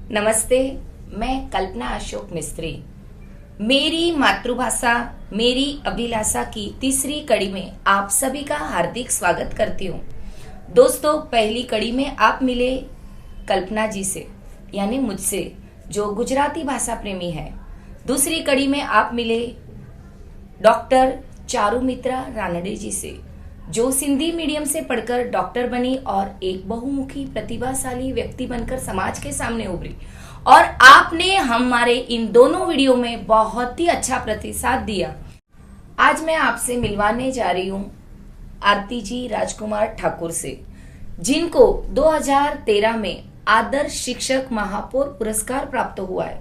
नमस्ते। मैं कल्पना अशोक मिस्त्री। मेरी मातृभाषा मेरी अभिलाषा की तीसरी कड़ी में आप सभी का हार्दिक स्वागत करती हूँ। दोस्तों, पहली कड़ी में आप मिले कल्पना जी से, यानी मुझसे, जो गुजराती भाषा प्रेमी है। दूसरी कड़ी में आप मिले डॉक्टर चारुमित्रा रानडे जी से, जो सिंधी मीडियम से पढ़कर डॉक्टर बनी और एक बहुमुखी प्रतिभाशाली व्यक्ति बनकर समाज के सामने उभरी। और आपने हमारे इन दोनों वीडियो में बहुत ही अच्छा प्रतिसाद दिया। आज मैं आपसे मिलवाने जा रही हूँ आरती जी राजकुमार ठाकुर से, जिनको 2013 में आदर्श शिक्षक महापौर पुरस्कार प्राप्त हुआ है।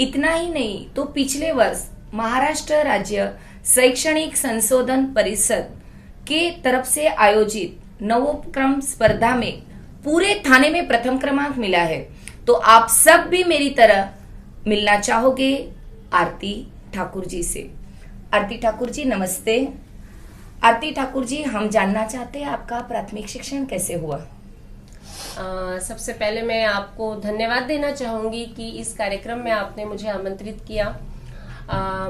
इतना ही नहीं तो पिछले वर्ष महाराष्ट्र राज्य शैक्षणिक संशोधन परिषद के तरफ से आयोजित नवोपक्रम स्पर्धा में पूरे थाने में प्रथम क्रमांक मिला है। तो आप सब भी मेरी तरह मिलना चाहोगे आरती ठाकुर जी से। आरती ठाकुर जी नमस्ते। आरती ठाकुर जी, हम जानना चाहते हैं आपका प्राथमिक शिक्षण कैसे हुआ। सबसे पहले मैं आपको धन्यवाद देना चाहूंगी कि इस कार्यक्रम में आपने मुझे आमंत्रित किया।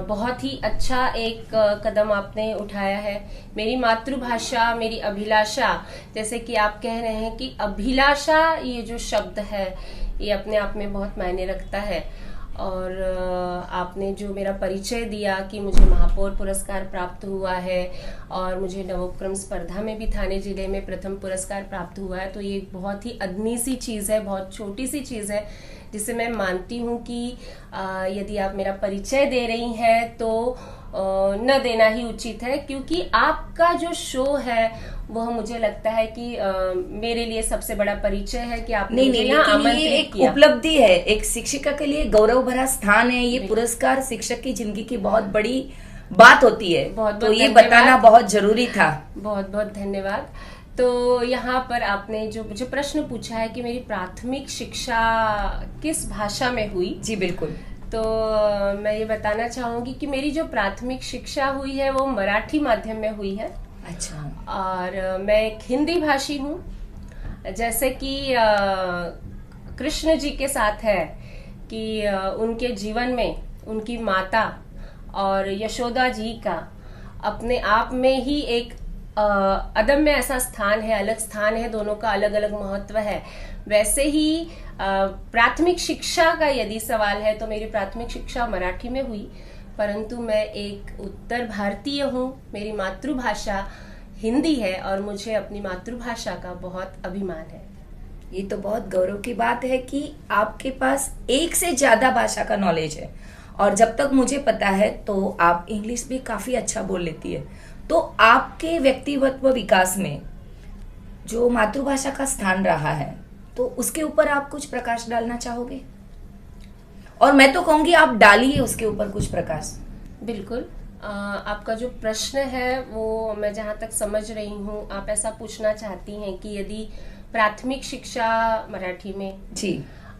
बहुत ही अच्छा एक कदम आपने उठाया है। मेरी मातृभाषा मेरी अभिलाषा, जैसे कि आप कह रहे हैं कि अभिलाषा, ये जो शब्द है ये अपने आप में बहुत मायने रखता है। और आपने जो मेरा परिचय दिया कि मुझे महापौर पुरस्कार प्राप्त हुआ है और मुझे नवोपक्रम स्पर्धा में भी थाने जिले में प्रथम पुरस्कार प्राप्त हुआ है, तो ये बहुत ही अदनी सी चीज़ है, बहुत छोटी सी चीज़ है, जिसे मैं मानती हूँ कि यदि आप मेरा परिचय दे रही हैं तो न देना ही उचित है, क्योंकि आपका जो शो है वह मुझे लगता है कि मेरे लिए सबसे बड़ा परिचय है कि आपने मुझे यहाँ आमंत्रित किया। उपलब्धि है, एक शिक्षिका के लिए गौरव भरा स्थान है। ये पुरस्कार शिक्षक की जिंदगी की बहुत बड़ी बात होती है, तो ये बताना बहुत जरूरी था। बहुत बहुत धन्यवाद। तो यहाँ पर आपने जो मुझे प्रश्न पूछा है कि मेरी प्राथमिक शिक्षा किस भाषा में हुई। जी बिल्कुल। तो मैं ये बताना चाहूंगी कि मेरी जो प्राथमिक शिक्षा हुई है वो मराठी माध्यम में हुई है। अच्छा। और मैं एक हिंदी भाषी हूँ। जैसे कि कृष्ण जी के साथ है कि उनके जीवन में उनकी माता और यशोदा जी का अपने आप में ही एक अदम्य ऐसा स्थान है, अलग स्थान है, दोनों का अलग अलग महत्व है। वैसे ही प्राथमिक शिक्षा का यदि सवाल है तो मेरी प्राथमिक शिक्षा मराठी में हुई, परंतु मैं एक उत्तर भारतीय हूँ। मेरी मातृभाषा हिंदी है और मुझे अपनी मातृभाषा का बहुत अभिमान है। ये तो बहुत गौरव की बात है कि आपके पास एक से ज्यादा भाषा का नॉलेज है, और जब तक मुझे पता है तो आप इंग्लिश भी काफी अच्छा बोल लेती है। तो आपके व्यक्तित्व विकास में जो मातृभाषा का स्थान रहा है, तो उसके ऊपर आप कुछ प्रकाश डालना चाहोगे? और मैं तो कहूंगी आप डालिए उसके ऊपर कुछ प्रकाश। बिल्कुल। आपका जो प्रश्न है वो मैं जहाँ तक समझ रही हूँ, आप ऐसा पूछना चाहती हैं कि यदि प्राथमिक शिक्षा मराठी में जी,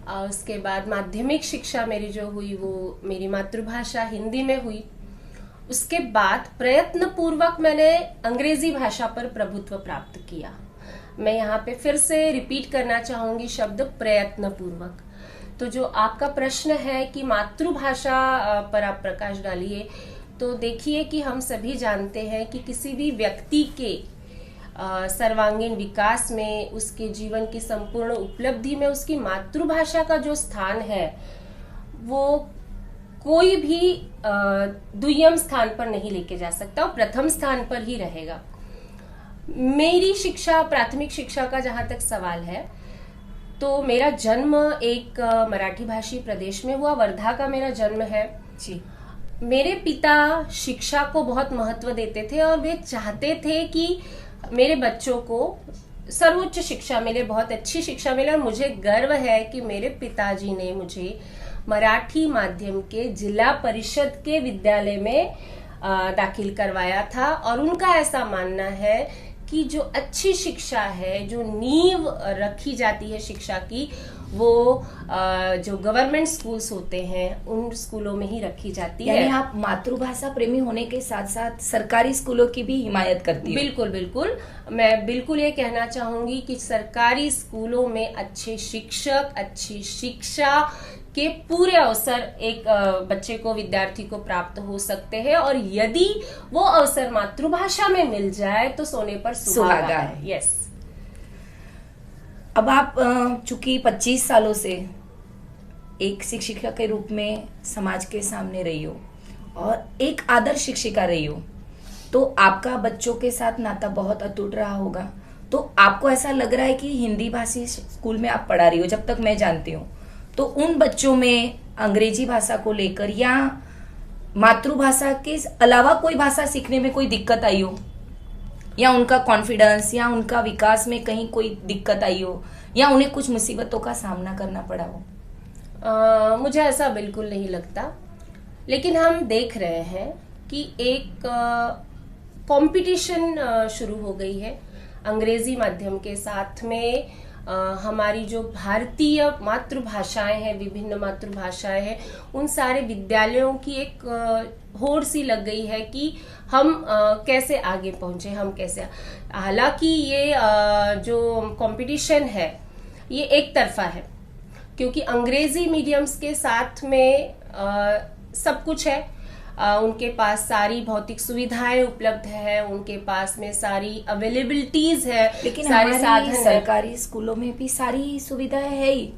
उसके बाद माध्यमिक शिक्षा मेरी जो हुई वो मेरी मातृभाषा हिंदी में हुई, उसके बाद प्रयत्न पूर्वक मैंने अंग्रेजी भाषा पर प्रभुत्व प्राप्त किया। मैं यहाँ पे फिर से रिपीट करना चाहूंगी शब्द प्रयत्न पूर्वक। तो जो आपका प्रश्न है कि मातृभाषा पर आप प्रकाश डालिए, तो देखिए कि हम सभी जानते हैं कि किसी भी व्यक्ति के सर्वांगीण विकास में, उसके जीवन की संपूर्ण उपलब्धि में उसकी मातृभाषा का जो स्थान है वो कोई भी द्वितीय स्थान पर नहीं लेके जा सकता, और प्रथम स्थान पर ही रहेगा। मेरी शिक्षा, प्राथमिक शिक्षा का जहां तक सवाल है, तो मेरा जन्म एक मराठी भाषी प्रदेश में हुआ। वर्धा का मेरा जन्म है। जी। मेरे पिता शिक्षा को बहुत महत्व देते थे और वे चाहते थे कि मेरे बच्चों को सर्वोच्च शिक्षा मिले, बहुत अच्छी शिक्षा मिले। और मुझे गर्व है कि मेरे पिताजी ने मुझे मराठी माध्यम के जिला परिषद के विद्यालय में दाखिल करवाया था। और उनका ऐसा मानना है कि जो अच्छी शिक्षा है, जो नींव रखी जाती है शिक्षा की, वो जो गवर्नमेंट स्कूल्स होते हैं उन स्कूलों में ही रखी जाती है। यानी आप मातृभाषा प्रेमी होने के साथ साथ सरकारी स्कूलों की भी हिमायत करती हैं। बिल्कुल बिल्कुल, मैं बिल्कुल ये कहना चाहूंगी कि सरकारी स्कूलों में अच्छे शिक्षक, अच्छी शिक्षा के पूरे अवसर एक बच्चे को, विद्यार्थी को प्राप्त हो सकते हैं, और यदि वो अवसर मातृभाषा में मिल जाए तो सोने पर सुहागा है। यस। अब आप चूंकि 25 सालों से एक शिक्षिका के रूप में समाज के सामने रही हो और एक आदर्श शिक्षिका रही हो, तो आपका बच्चों के साथ नाता बहुत अटूट रहा होगा। तो आपको ऐसा लग रहा है कि हिंदी भाषी स्कूल में आप पढ़ा रही हो, जब तक मैं जानती हूँ, तो उन बच्चों में अंग्रेजी भाषा को लेकर या मातृभाषा के अलावा कोई भाषा सीखने में कोई दिक्कत आई हो, या उनका कॉन्फिडेंस या उनका विकास में कहीं कोई दिक्कत आई हो, या उन्हें कुछ मुसीबतों का सामना करना पड़ा हो? मुझे ऐसा बिल्कुल नहीं लगता, लेकिन हम देख रहे हैं कि एक कंपटीशन शुरू हो गई है अंग्रेजी माध्यम के साथ में। हमारी जो भारतीय मातृभाषाएं हैं, विभिन्न मातृभाषाएं हैं, उन सारे विद्यालयों की एक होड़ सी लग गई है कि हम कैसे आगे पहुंचे, हम कैसे। हालांकि ये जो कंपटीशन है ये एक तरफा है, क्योंकि अंग्रेजी मीडियम्स के साथ में सब कुछ है। उनके पास सारी भौतिक सुविधाएं उपलब्ध है, उनके पास में सारी अवेलेबिलिटीज है, लेकिन सारे साधन है। सरकारी स्कूलों में भी सारी सुविधाएं है ही।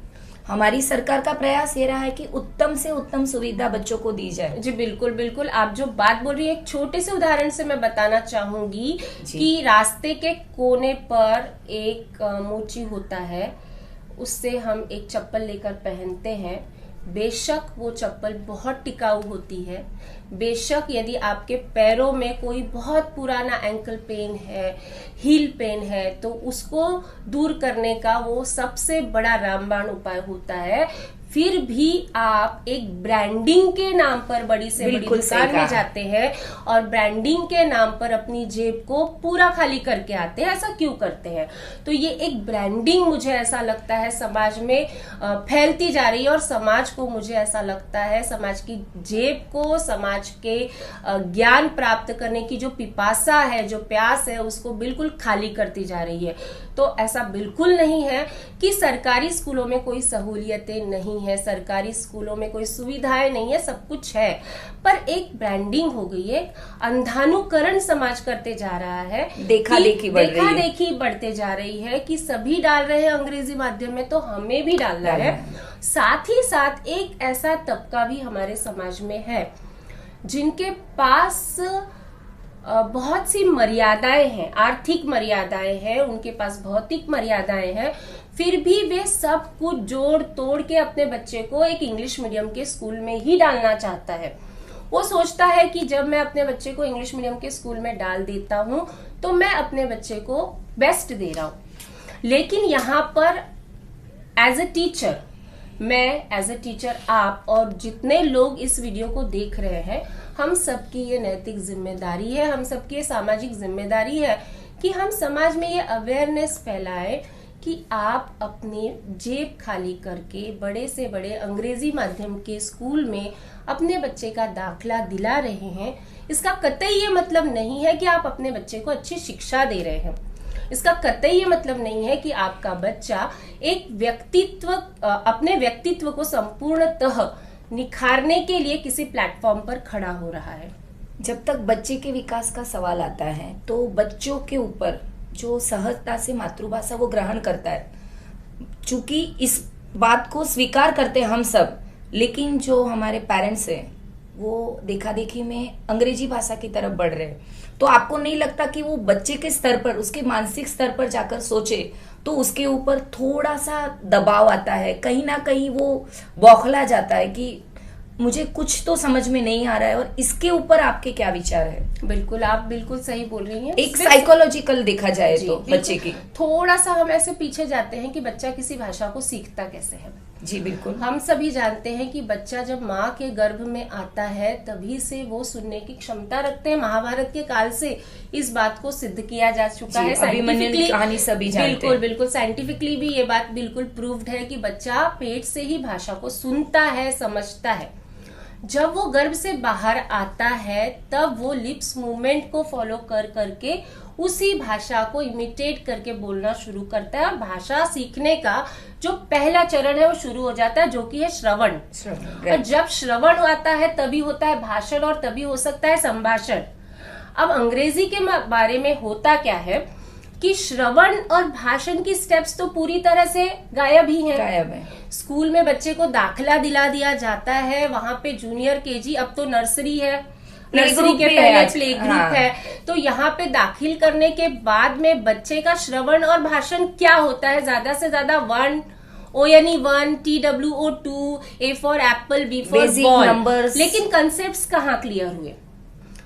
हमारी सरकार का प्रयास ये रहा है कि उत्तम से उत्तम सुविधा बच्चों को दी जाए। जी बिल्कुल बिल्कुल, आप जो बात बोल रही है, एक छोटे से उदाहरण से मैं बताना चाहूंगी कि रास्ते के कोने पर एक मोची होता है, उससे हम एक चप्पल लेकर पहनते हैं। बेशक वो चप्पल बहुत टिकाऊ होती है, बेशक यदि आपके पैरों में कोई बहुत पुराना एंकल पेन है, हील पेन है, तो उसको दूर करने का वो सबसे बड़ा रामबाण उपाय होता है। फिर भी आप एक ब्रांडिंग के नाम पर बड़ी से बड़ी दुकान में जाते हैं और ब्रांडिंग के नाम पर अपनी जेब को पूरा खाली करके आते हैं। ऐसा क्यों करते हैं? तो ये एक ब्रांडिंग, मुझे ऐसा लगता है, समाज में फैलती जा रही है, और समाज को, मुझे ऐसा लगता है, समाज की जेब को, समाज के ज्ञान प्राप्त करने की जो पिपासा है, जो प्यास है, उसको बिल्कुल खाली करती जा रही है। तो ऐसा बिल्कुल नहीं है कि सरकारी स्कूलों में कोई सहूलियतें नहीं है, सरकारी स्कूलों में कोई सुविधाएं नहीं है, सब कुछ है, पर एक ब्रांडिंग हो गई है, अंधानुकरण समाज करते जा रहा है, देखा देखी बढ़ते जा रही है कि सभी डाल रहे हैं अंग्रेजी माध्यम में, तो हमें भी डालना है। साथ ही साथ एक ऐसा तबका भी हमारे समाज में है जिनके पास बहुत सी मर्यादाएं हैं, आर्थिक मर्यादाएं हैं, उनके पास भौतिक मर्यादाएं हैं, फिर भी वे सब कुछ जोड़ तोड़ के अपने बच्चे को एक इंग्लिश मीडियम के स्कूल में ही डालना चाहता है। वो सोचता है कि जब मैं अपने बच्चे को इंग्लिश मीडियम के स्कूल में डाल देता हूं तो मैं अपने बच्चे को बेस्ट दे रहा हूं। लेकिन यहाँ पर एज ए टीचर, मैं एज ए टीचर, आप और जितने लोग इस वीडियो को देख रहे हैं, हम सबकी ये नैतिक जिम्मेदारी है, हम सबकी ये सामाजिक जिम्मेदारी है कि हम समाज में ये अवेयरनेस फैलाएं कि आप अपनी जेब खाली करके बड़े से बड़े अंग्रेजी माध्यम के स्कूल में अपने बच्चे का दाखला दिला रहे हैं। इसका कतई ये मतलब नहीं है कि आप अपने बच्चे को अच्छी शिक्षा दे रहे हैं। इसका कतई ये मतलब नहीं है कि आपका बच्चा एक व्यक्तित्व, अपने व्यक्तित्व को संपूर्णतः निखारने के लिए किसी प्लेटफॉर्म पर खड़ा हो रहा है। जब तक बच्चे के विकास का सवाल आता है तो बच्चों के ऊपर जो सहजता से मातृभाषा वो ग्रहण करता है, चूंकि इस बात को स्वीकार करते हैं हम सब, लेकिन जो हमारे पेरेंट्स हैं वो देखा देखी में अंग्रेजी भाषा की तरफ बढ़ रहे हैं। तो आपको नहीं लगता कि वो बच्चे के स्तर पर, उसके मानसिक स्तर पर जाकर सोचे तो उसके ऊपर थोड़ा सा दबाव आता है, कहीं ना कहीं वो बौखला जाता है कि मुझे कुछ तो समझ में नहीं आ रहा है? और इसके ऊपर आपके क्या विचार है? बिल्कुल, आप बिल्कुल सही बोल रही हैं। एक साइकोलॉजिकल देखा जाए तो बच्चे की, थोड़ा सा हम ऐसे पीछे जाते हैं कि बच्चा किसी भाषा को सीखता कैसे है। जी बिल्कुल। हम सभी जानते हैं कि बच्चा जब माँ के गर्भ में आता है तभी से वो सुनने की क्षमता रखते हैं। महाभारत के काल से इस बात को सिद्ध किया जा चुका है। अभिमन्यु की कहानी सभी जानते हैं। बिल्कुल बिल्कुल, साइंटिफिकली भी ये बात बिल्कुल प्रूव्ड है कि बच्चा पेट से ही भाषा को सुनता है, समझता है। जब वो गर्भ से बाहर आता है तब वो लिप्स मूवमेंट को फॉलो कर करके उसी भाषा को इमिटेट करके बोलना शुरू करता है, और भाषा सीखने का जो पहला चरण है वो शुरू हो जाता है, जो कि है श्रवण। और जब श्रवण आता है तभी होता है भाषण, और तभी हो सकता है संभाषण। अब अंग्रेजी के बारे में होता क्या है कि श्रवण और भाषण की स्टेप्स तो पूरी तरह से गायब ही हैं। गायब है। स्कूल में बच्चे को दाखिला दिला दिया जाता है, वहां पे जूनियर केजी, अब तो नर्सरी है, नर्सरी के पहले प्ले ग्रुप है, तो यहाँ पे दाखिल करने के बाद में बच्चे का श्रवण और भाषण क्या होता है, ज्यादा से ज्यादा 1 O यानी 1, TWO 2, A for Apple, B for ball. लेकिन कंसेप्ट्स कहाँ क्लियर हुए?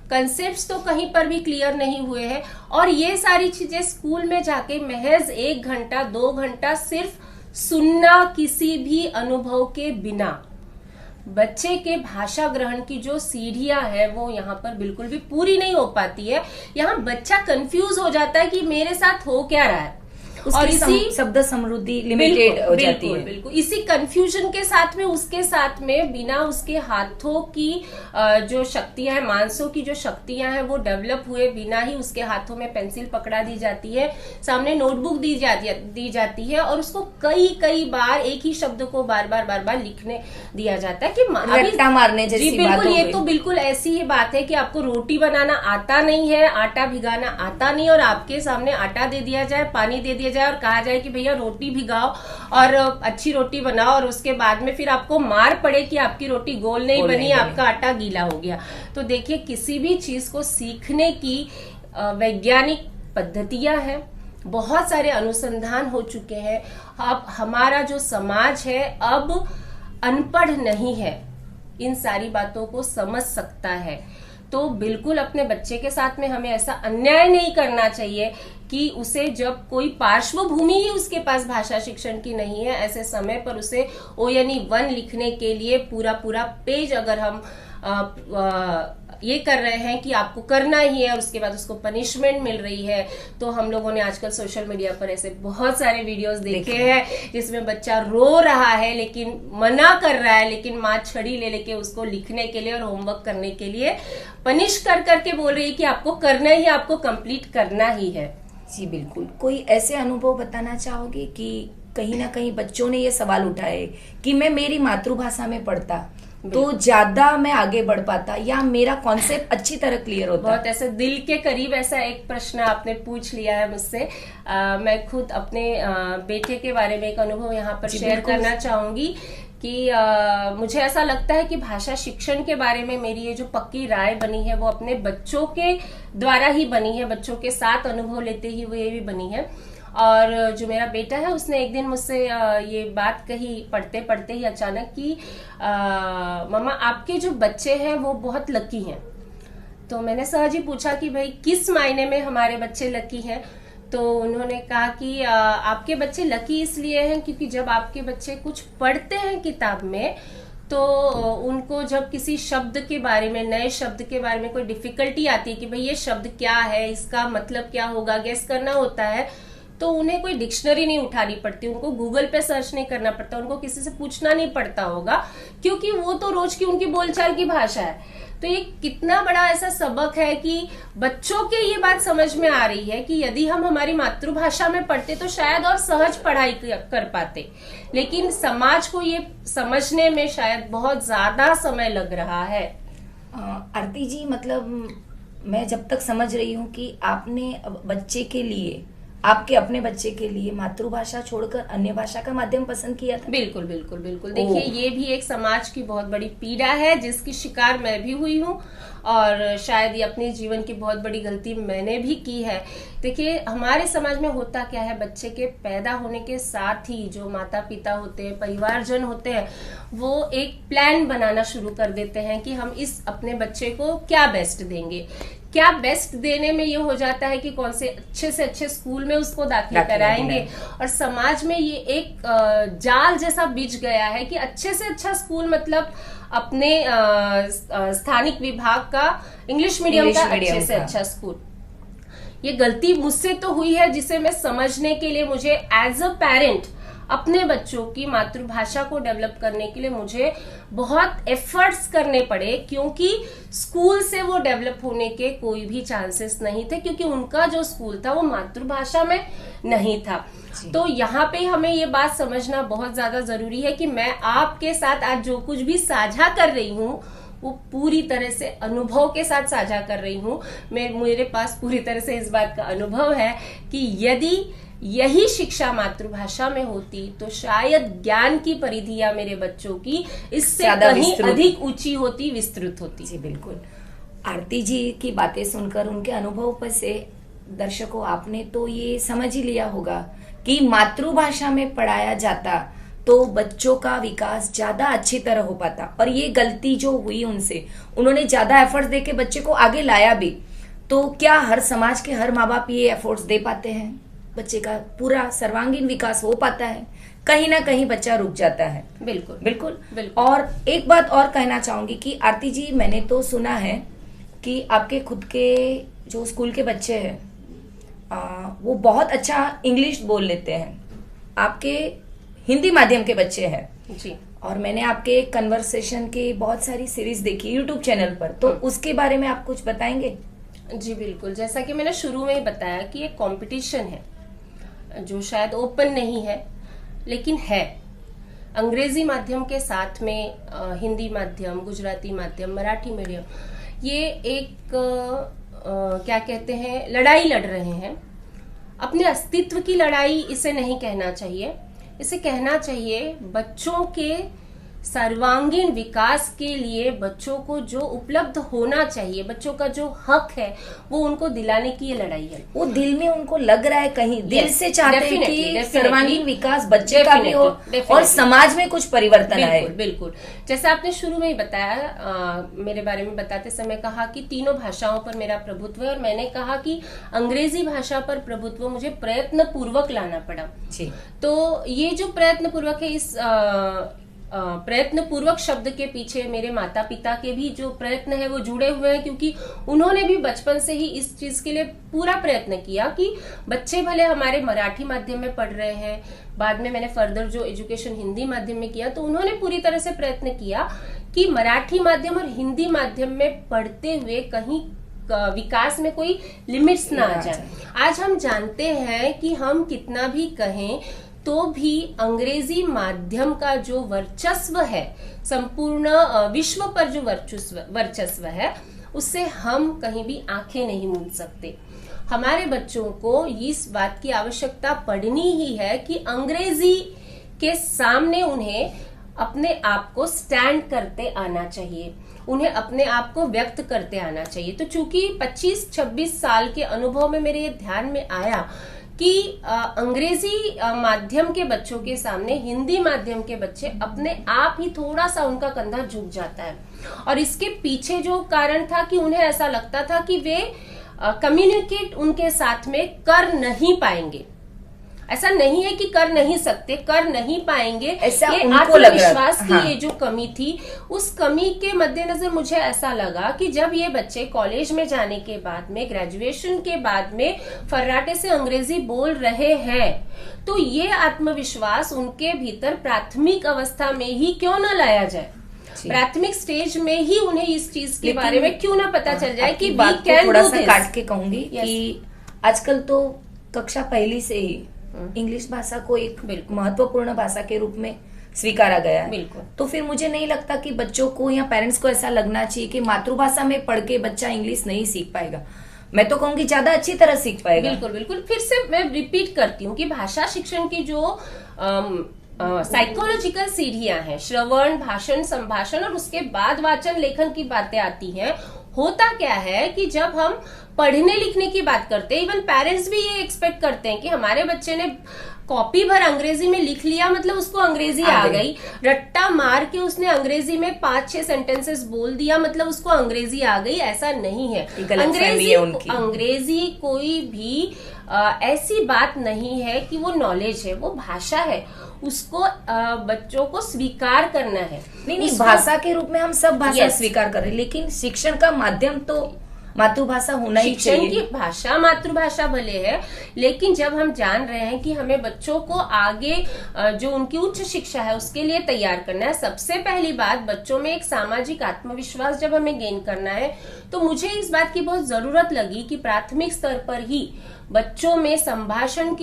कंसेप्ट्स तो कहीं पर भी क्लियर नहीं हुए हैं। और ये सारी चीजें स्कूल में जाके महज 1 घंटा 2 घंटा सिर्फ सुनना, किसी भी अनुभव के बिना, बच्चे के भाषा ग्रहण की जो सीढ़ियां है वो यहाँ पर बिल्कुल भी पूरी नहीं हो पाती है। यहाँ बच्चा कंफ्यूज हो जाता है कि मेरे साथ हो क्या रहा है, और इसी शब्द समृद्धि लिमिटेड हो जाती है। बिल्कुल इसी कंफ्यूजन के साथ में, उसके साथ में बिना उसके हाथों की जो शक्तियां हैं, मांसों की जो शक्तियां हैं वो डेवलप हुए बिना ही उसके हाथों में पेंसिल पकड़ा दी जाती है, सामने नोटबुक दी जाती है, और उसको कई बार एक ही शब्द को बार बार लिखने दिया जाता है कि रट्टा मारने जैसी जी बिल्कुल। ये तो बिल्कुल ऐसी ही बात है कि आपको रोटी बनाना आता नहीं है, आटा भिगाना आता नहीं, और आपके सामने आटा दे दिया जाए, पानी दे दिया जाए और कहा जाए कि भैया रोटी भिगाओ और अच्छी रोटी बनाओ, और उसके बाद में फिर आपको मार पड़े कि आपकी रोटी गोल नहीं बनी, आपका आटा गीला हो गया। तो देखिए, किसी भी चीज को सीखने की वैज्ञानिक पद्धतियां हैं, बहुत सारे अनुसंधान हो चुके हैं। अब हमारा जो समाज है अब अनपढ़ नहीं है, इन सारी बातों को समझ सकता है। तो बिल्कुल अपने बच्चे के साथ में हमें ऐसा अन्याय नहीं करना चाहिए कि उसे, जब कोई पार्श्वभूमि ही उसके पास भाषा शिक्षण की नहीं है, ऐसे समय पर उसे O यानी 1 लिखने के लिए पूरा पेज अगर हम ये कर रहे हैं कि आपको करना ही है, और उसके बाद उसको पनिशमेंट मिल रही है। तो हम लोगों ने आजकल सोशल मीडिया पर ऐसे बहुत सारे वीडियोस देखे हैं जिसमें बच्चा रो रहा है, लेकिन मना कर रहा है, लेकिन माँ छड़ी ले लेके उसको लिखने के लिए और होमवर्क करने के लिए पनिश कर करके बोल रही है कि आपको करना ही, आपको कंप्लीट करना ही है। जी बिल्कुल। कोई ऐसे अनुभव बताना चाहोगे कि कहीं ना कहीं बच्चों ने ये सवाल उठाए कि मैं मेरी मातृभाषा में पढ़ता तो ज्यादा मैं आगे बढ़ पाता, या मेरा कॉन्सेप्ट अच्छी तरह क्लियर होता? बहुत ऐसे दिल के करीब ऐसा एक प्रश्न आपने पूछ लिया है मुझसे। मैं खुद अपने बेटे के बारे में एक अनुभव यहाँ पर शेयर करना चाहूंगी कि मुझे ऐसा लगता है कि भाषा शिक्षण के बारे में मेरी ये जो पक्की राय बनी है वो अपने बच्चों के द्वारा ही बनी है, बच्चों के साथ अनुभव लेते ही वो ये भी बनी है। और जो मेरा बेटा है उसने एक दिन मुझसे ये बात कही पढ़ते पढ़ते ही अचानक कि मम्मा आपके जो बच्चे हैं वो बहुत लकी हैं। तो मैंने सहज ही पूछा कि भाई किस मायने में हमारे बच्चे लकी हैं? तो उन्होंने कहा कि आपके बच्चे लकी इसलिए हैं क्योंकि जब आपके बच्चे कुछ पढ़ते हैं किताब में तो उनको जब किसी शब्द के बारे में, नए शब्द के बारे में कोई डिफिकल्टी आती है कि भाई ये शब्द क्या है, इसका मतलब क्या होगा, गेस करना होता है, तो उन्हें कोई डिक्शनरी नहीं उठानी पड़ती, उनको गूगल पे सर्च नहीं करना पड़ता, उनको किसी से पूछना नहीं पड़ता होगा, क्योंकि वो तो रोज की उनकी बोलचाल की भाषा है। तो ये कितना बड़ा ऐसा सबक है कि बच्चों के ये बात समझ में आ रही है कि यदि हम हमारी मातृभाषा में पढ़ते तो शायद और सहज पढ़ाई कर पाते, लेकिन समाज को ये समझने में शायद बहुत ज्यादा समय लग रहा है। आरती जी, मतलब मैं जब तक समझ रही हूँ कि आपने बच्चे के लिए, आपके अपने बच्चे के लिए मातृभाषा छोड़कर अन्य भाषा का माध्यम पसंद किया था। बिल्कुल बिल्कुल बिल्कुल। देखिए, ये भी एक समाज की बहुत बड़ी पीड़ा है जिसकी शिकार मैं भी हुई हूँ, और शायद ये अपने जीवन की बहुत बड़ी गलती मैंने भी की है। देखिए, हमारे समाज में होता क्या है, बच्चे के पैदा होने के साथ ही जो माता पिता होते हैं, परिवारजन होते हैं, वो एक प्लान बनाना शुरू कर देते हैं कि हम इस अपने बच्चे को क्या बेस्ट देंगे, क्या बेस्ट देने में ये हो जाता है कि कौन से अच्छे स्कूल में उसको दाखिल कराएंगे, और समाज में ये एक जाल जैसा बिछ गया है कि अच्छे से अच्छा स्कूल मतलब अपने स्थानिक विभाग का इंग्लिश मीडियम का अच्छे से अच्छा स्कूल। ये गलती मुझसे तो हुई है जिसे मैं समझने के लिए मुझे एज अ पेरेंट अपने बच्चों की मातृभाषा को डेवलप करने के लिए मुझे बहुत एफर्ट्स करने पड़े, क्योंकि स्कूल से वो डेवलप होने के कोई भी चांसेस नहीं थे, क्योंकि उनका जो स्कूल था वो मातृभाषा में नहीं था। तो यहाँ पे हमें ये बात समझना बहुत ज्यादा जरूरी है कि मैं आपके साथ आज जो कुछ भी साझा कर रही हूँ वो पूरी तरह से अनुभव के साथ साझा कर रही हूँ। मेरे पास पूरी तरह से इस बात का अनुभव है कि यदि यही शिक्षा मातृभाषा में होती तो शायद ज्ञान की परिधियां मेरे बच्चों की इससे कहीं अधिक ऊंची होती, विस्तृत होती। जी बिल्कुल। आरती जी की बातें सुनकर, उनके अनुभव पर से दर्शकों आपने तो ये समझ ही लिया होगा कि मातृभाषा में पढ़ाया जाता तो बच्चों का विकास ज्यादा अच्छी तरह हो पाता। और ये गलती जो हुई उनसे, उन्होंने ज्यादा एफर्ट्स देके बच्चे को आगे लाया भी, तो क्या हर समाज के हर माँ बाप ये एफर्ट्स दे पाते हैं? बच्चे का पूरा सर्वांगीण विकास हो पाता है? कहीं ना कहीं बच्चा रुक जाता है। बिल्कुल बिल्कुल बिल्कुल। और एक बात और कहना चाहूंगी कि आरती जी, मैंने तो सुना है कि आपके खुद के जो स्कूल के बच्चे हैं वो बहुत अच्छा इंग्लिश बोल लेते हैं। आपके हिंदी माध्यम के बच्चे हैं जी, और मैंने आपके कन्वर्सेशन की बहुत सारी सीरीज देखी यूट्यूब चैनल पर, तो उसके बारे में आप कुछ बताएंगे? जी बिल्कुल। जैसा कि मैंने शुरू में ही बताया कि एक कंपटीशन है जो शायद ओपन नहीं है लेकिन है। अंग्रेजी माध्यम के साथ में हिंदी माध्यम, गुजराती माध्यम, मराठी मीडियम, ये एक क्या कहते हैं, लड़ाई लड़ रहे हैं। अपने अस्तित्व की लड़ाई इसे नहीं कहना चाहिए, इसे कहना चाहिए बच्चों के सर्वांगीण विकास के लिए बच्चों को जो उपलब्ध होना चाहिए, बच्चों का जो हक है वो उनको दिलाने की ये लड़ाई है। वो दिल में उनको लग रहा है, कहीं दिल से चाहते हैं कि सर्वांगीण विकास बच्चे का भी हो और समाज में कुछ परिवर्तन आए। बिल्कुल। जैसे आपने शुरू में ही बताया, मेरे बारे में बताते समय कहा कि तीनों भाषाओं पर मेरा प्रभुत्व है, और मैंने कहा कि अंग्रेजी भाषा पर प्रभुत्व मुझे प्रयत्न पूर्वक लाना पड़ा। तो ये जो प्रयत्न पूर्वक है, इस प्रयत्न पूर्वक शब्द के पीछे मेरे माता पिता के भी जो प्रयत्न है वो जुड़े हुए हैं, क्योंकि उन्होंने भी बचपन से ही इस चीज के लिए पूरा प्रयत्न किया कि बच्चे भले हमारे मराठी माध्यम में पढ़ रहे हैं, बाद में मैंने फर्दर जो एजुकेशन हिंदी माध्यम में किया, तो उन्होंने पूरी तरह से प्रयत्न किया कि मराठी माध्यम और हिंदी माध्यम में पढ़ते हुए कहीं विकास में कोई लिमिट्स ना आ जाए। आज हम जानते हैं कि हम कितना भी कहें तो भी अंग्रेजी माध्यम का जो वर्चस्व है, संपूर्ण विश्व पर जो वर्चस्व है, उससे हम कहीं भी आंखें नहीं मूंद सकते। हमारे बच्चों को इस बात की आवश्यकता पड़नी ही है कि अंग्रेजी के सामने उन्हें अपने आप को स्टैंड करते आना चाहिए, उन्हें अपने आप को व्यक्त करते आना चाहिए। तो चूंकि 25-26 साल के अनुभव में मेरे ये ध्यान में आया कि अंग्रेजी माध्यम के बच्चों के सामने हिंदी माध्यम के बच्चे अपने आप ही थोड़ा सा उनका कंधा झुक जाता है, और इसके पीछे जो कारण था कि उन्हें ऐसा लगता था कि वे कम्युनिकेट उनके साथ में कर नहीं पाएंगे। ऐसा नहीं है कि कर नहीं सकते, कर नहीं पाएंगे, ऐसा ये उनको लग रहा। आत्मविश्वास की ये जो कमी थी, उस कमी के मद्देनजर मुझे ऐसा लगा कि जब ये बच्चे कॉलेज में जाने के बाद में, ग्रेजुएशन के बाद में फर्राटे से अंग्रेजी बोल रहे हैं, तो ये आत्मविश्वास उनके भीतर प्राथमिक अवस्था में ही क्यों न लाया जाए, प्राथमिक स्टेज में ही उन्हें इस चीज के बारे में क्यों ना पता चल जाए कि बात को थोड़ा सा काट के कहूंगी कि आजकल तो कक्षा पहली से ही इंग्लिश भाषा को एक महत्वपूर्ण भाषा के रूप में स्वीकारा गया है। बिल्कुल। तो फिर मुझे नहीं लगता कि बच्चों को या पेरेंट्स को ऐसा लगना चाहिए कि मातृभाषा में पढ़ के बच्चा इंग्लिश नहीं सीख पाएगा। मैं तो कहूंगी ज्यादा अच्छी तरह सीख पाएगा। बिल्कुल बिल्कुल। फिर से मैं रिपीट करती हूँ कि भाषा शिक्षण की जो साइकोलॉजिकल सीढ़ियां हैं, श्रवण, भाषण, संभाषण और उसके बाद वाचन लेखन की बातें आती हैं। होता क्या है कि जब हम पढ़ने लिखने की बात करते हैं, इवन पेरेंट्स भी ये एक्सपेक्ट करते हैं कि हमारे बच्चे ने कॉपी भर अंग्रेजी में लिख लिया मतलब उसको अंग्रेजी आ गई, रट्टा मार के उसने अंग्रेजी में 5-6 सेंटेंसेस बोल दिया मतलब उसको अंग्रेजी आ गई, ऐसा नहीं है। अंग्रेजी कोई भी ऐसी बात नहीं है कि वो नॉलेज है, वो भाषा है, उसको बच्चों को स्वीकार करना है। नहीं, भाषा के रूप में हम सब भाषा स्वीकार कर रहे हैं, लेकिन शिक्षण का माध्यम तो मातृभाषा होना ही चाहिए। शिक्षण की भाषा मातृभाषा भले है, लेकिन जब हम जान रहे हैं कि हमें बच्चों को आगे जो उनकी उच्च शिक्षा है उसके लिए तैयार करना है, सबसे पहली बात बच्चों में एक सामाजिक आत्मविश्वास जब हमें गेन करना है, तो मुझे इस बात की बहुत जरूरत लगी कि प्राथमिक स्तर पर ही बच्चों में संभाषण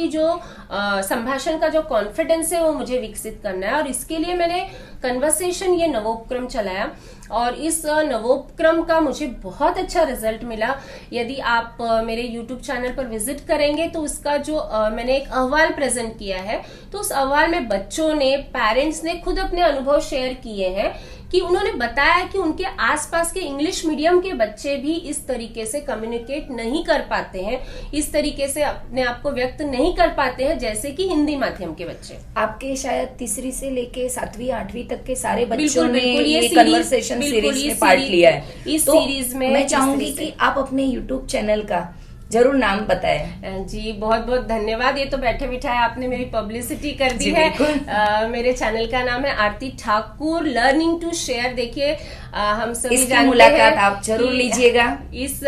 का जो कॉन्फिडेंस है वो मुझे विकसित करना है। और इसके लिए मैंने कन्वर्सेशन ये नवोपक्रम चलाया और इस नवोपक्रम का मुझे बहुत अच्छा रिजल्ट मिला। यदि आप मेरे YouTube चैनल पर विजिट करेंगे तो उसका जो मैंने एक अहवाल प्रेजेंट किया है, तो उस अहवाल में बच्चों ने, पेरेंट्स ने खुद अपने अनुभव शेयर किए हैं कि उन्होंने बताया कि उनके आसपास के इंग्लिश मीडियम के बच्चे भी इस तरीके से कम्युनिकेट नहीं कर पाते हैं, इस तरीके से अपने आप को व्यक्त नहीं कर पाते हैं जैसे कि हिंदी माध्यम के बच्चे। आपके शायद 3री से लेके 7वीं 8वीं तक के सारे बच्चों ने ये कन्वर्सेशन सीरीज में पार्ट लिया है। इस सीरीज में मैं चाहूंगी कि आप अपने YouTube चैनल का जरूर नाम बताएं। जी बहुत बहुत धन्यवाद, ये तो बैठे बिठाए आपने मेरी पब्लिसिटी कर दी है। मेरे चैनल का नाम है आरती ठाकुर लर्निंग टू शेयर। देखिए हम सभी इसकी मुलाकात आप जरूर लीजिएगा। इस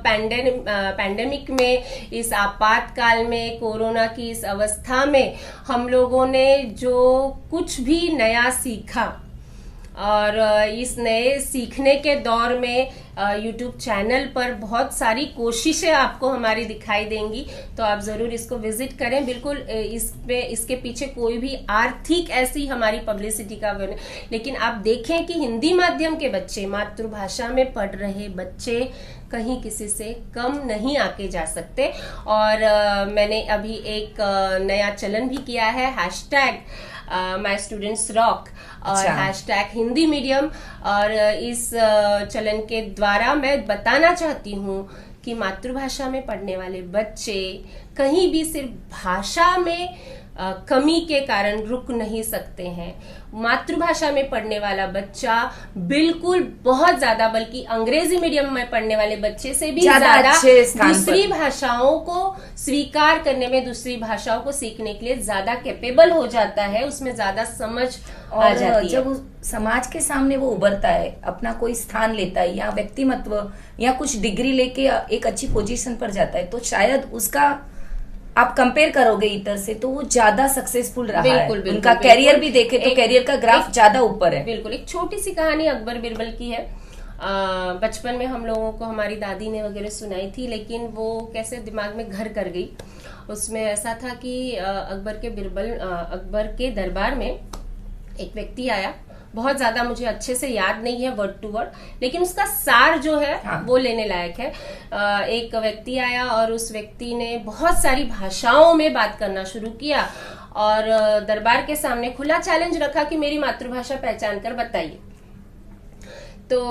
पैंडेमिक में, इस आपातकाल में, कोरोना की इस अवस्था में हम लोगों ने जो कुछ भी नया सीखा और इस नए सीखने के दौर में YouTube चैनल पर बहुत सारी कोशिशें आपको हमारी दिखाई देंगी, तो आप जरूर इसको विजिट करें। बिल्कुल इसके पीछे कोई भी आर्थिक ऐसी हमारी पब्लिसिटी का नहीं, लेकिन आप देखें कि हिंदी माध्यम के बच्चे, मातृभाषा में पढ़ रहे बच्चे कहीं किसी से कम नहीं आके जा सकते। और मैंने अभी एक नया चलन भी किया है, #माई स्टूडेंट्स रॉक और #हिंदी मीडियम। और इस चलन के द्वारा मैं बताना चाहती हूँ कि मातृभाषा में पढ़ने वाले बच्चे कहीं भी सिर्फ भाषा में कमी के कारण रुक नहीं सकते हैं। मातृभाषा में पढ़ने वाला बच्चा बिल्कुल बहुत ज्यादा, बल्कि अंग्रेजी मीडियम में पढ़ने वाले बच्चे से भी ज्यादा दूसरी भाषाओं को स्वीकार करने में, दूसरी भाषाओं को सीखने के लिए ज्यादा कैपेबल हो जाता है, उसमें ज्यादा समझ आ जाती है। जब समाज के सामने वो उभरता है, अपना कोई स्थान लेता है या व्यक्तिमत्व या कुछ डिग्री लेके एक अच्छी पोजीशन पर जाता है, तो शायद उसका आप कंपेयर करोगे इतर से तो वो ज्यादा सक्सेसफुल रहा है। उनका कैरियर भी देखे तो कैरियर का ग्राफ ज्यादा ऊपर है। बिल्कुल। एक छोटी सी कहानी अकबर बिरबल की है। बचपन में हम लोगों को हमारी दादी ने वगैरह सुनाई थी, लेकिन वो कैसे दिमाग में घर कर गई। उसमें ऐसा था कि अकबर के दरबार में एक व्यक्ति आया, बहुत ज्यादा मुझे अच्छे से याद नहीं है वर्ड टू वर्ड, लेकिन उसका सार जो है वो लेने लायक है। एक व्यक्ति आया और उस व्यक्ति ने बहुत सारी भाषाओं में बात करना शुरू किया और दरबार के सामने खुला चैलेंज रखा कि मेरी मातृभाषा पहचान कर बताइए। तो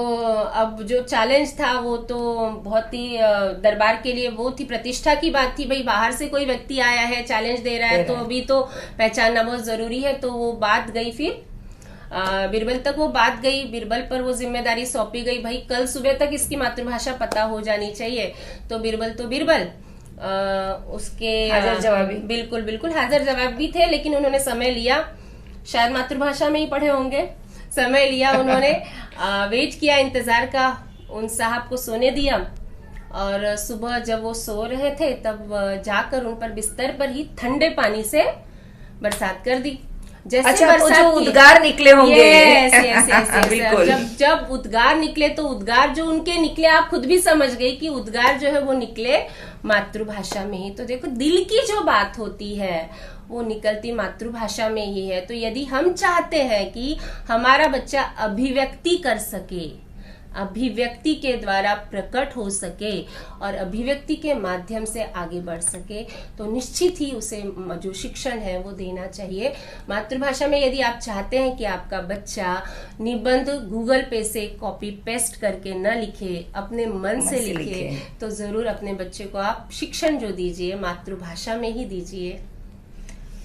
अब जो चैलेंज था वो तो बहुत ही दरबार के लिए वो थी, प्रतिष्ठा की बात थी। भाई बाहर से कोई व्यक्ति आया है, चैलेंज दे रहा है, तो अभी तो पहचानना बहुत जरूरी है। तो वो बात गई, फिर बिरबल तक वो बात गई, बिरबल पर वो जिम्मेदारी सौंपी गई, भाई कल सुबह तक इसकी मातृभाषा पता हो जानी चाहिए। तो बिरबल उसके हाजिर जवाबी, बिल्कुल हाजिर जवाब भी थे, लेकिन उन्होंने समय लिया, शायद मातृभाषा में ही पढ़े होंगे, समय लिया उन्होंने, वेट किया, इंतजार का, उन साहब को सोने दिया। और सुबह जब वो सो रहे थे तब जाकर उन पर बिस्तर पर ही ठंडे पानी से बरसात कर दी। जैसे अच्छा, तो जो उद्गार निकले होंगे। बिल्कुल। जब उद्गार निकले तो उद्गार जो उनके निकले, आप खुद भी समझ गई कि उद्गार जो है वो निकले मातृभाषा में ही। तो देखो, दिल की जो बात होती है वो निकलती मातृभाषा में ही है। तो यदि हम चाहते हैं कि हमारा बच्चा अभिव्यक्ति कर सके, अभिव्यक्ति के द्वारा प्रकट हो सके और अभिव्यक्ति के माध्यम से आगे बढ़ सके, तो निश्चित ही उसे जो शिक्षण है वो देना चाहिए मातृभाषा में। यदि आप चाहते हैं कि आपका बच्चा निबंध गूगल पे से कॉपी पेस्ट करके न लिखे, अपने मन से लिखे, तो जरूर अपने बच्चे को आप शिक्षण जो दीजिए मातृभाषा में ही दीजिए।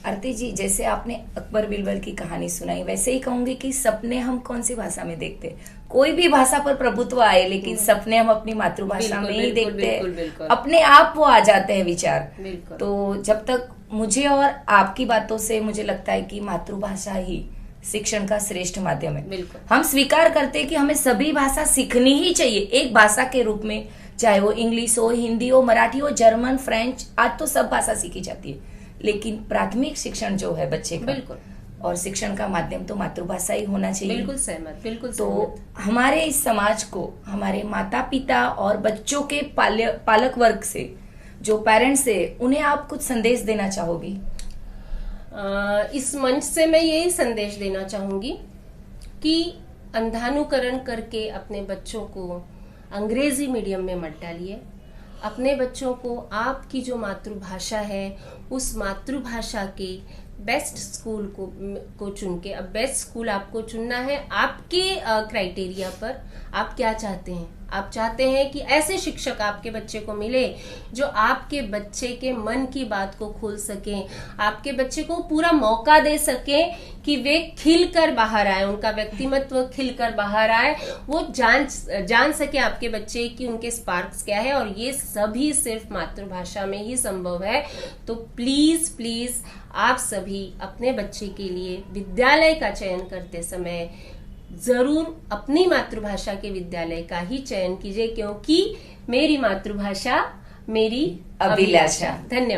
आरती जी, जैसे आपने अकबर बिरबल की कहानी सुनाई, वैसे ही कहूंगी कि सपने हम कौन सी भाषा में देखते हैं? कोई भी भाषा पर प्रभुत्व आए, लेकिन सपने हम अपनी मातृभाषा में ही देखते हैं। अपने आप वो आ जाते हैं विचार। तो जब तक मुझे और आपकी बातों से मुझे लगता है कि मातृभाषा ही शिक्षण का श्रेष्ठ माध्यम है। हम स्वीकार करते हैं कि हमें सभी भाषा सीखनी ही चाहिए एक भाषा के रूप में, चाहे वो इंग्लिश हो, हिंदी हो, मराठी हो, जर्मन, फ्रेंच, आज तो सब भाषा सीखी जाती है। लेकिन प्राथमिक शिक्षण जो है बच्चे का, और शिक्षण का माध्यम तो मातृभाषा ही होना चाहिए। बिल्कुल सहमत, बिल्कुल तो सहमत। हमारे इस समाज को, हमारे माता पिता और बच्चों के पालक वर्ग से, जो पेरेंट्स है, उन्हें आप कुछ संदेश देना चाहोगी? इस मंच से मैं यही संदेश देना चाहूंगी कि अंधानुकरण करके अपने बच्चों को अंग्रेजी मीडियम में मत डालिए। अपने बच्चों को आपकी जो मातृभाषा है उस मातृभाषा के बेस्ट स्कूल को चुन के, अब बेस्ट स्कूल आपको चुनना है आपके क्राइटेरिया पर। आप क्या चाहते हैं? आप चाहते हैं कि ऐसे शिक्षक आपके बच्चे को मिले जो आपके बच्चे के मन की बात को खोल सकें, आपके बच्चे को पूरा मौका दे सकें कि वे खिलकर बाहर आए, उनका व्यक्तिमत्व खिलकर बाहर आए, वो जान सके आपके बच्चे की उनके स्पार्क्स क्या है। और ये सभी सिर्फ मातृभाषा में ही संभव है। तो प्लीज प्लीज आप सभी अपने बच्चे के लिए विद्यालय का चयन करते समय जरूर अपनी मातृभाषा के विद्यालय का ही चयन कीजिए, क्योंकि मेरी मातृभाषा मेरी अभिलाषा। धन्यवाद।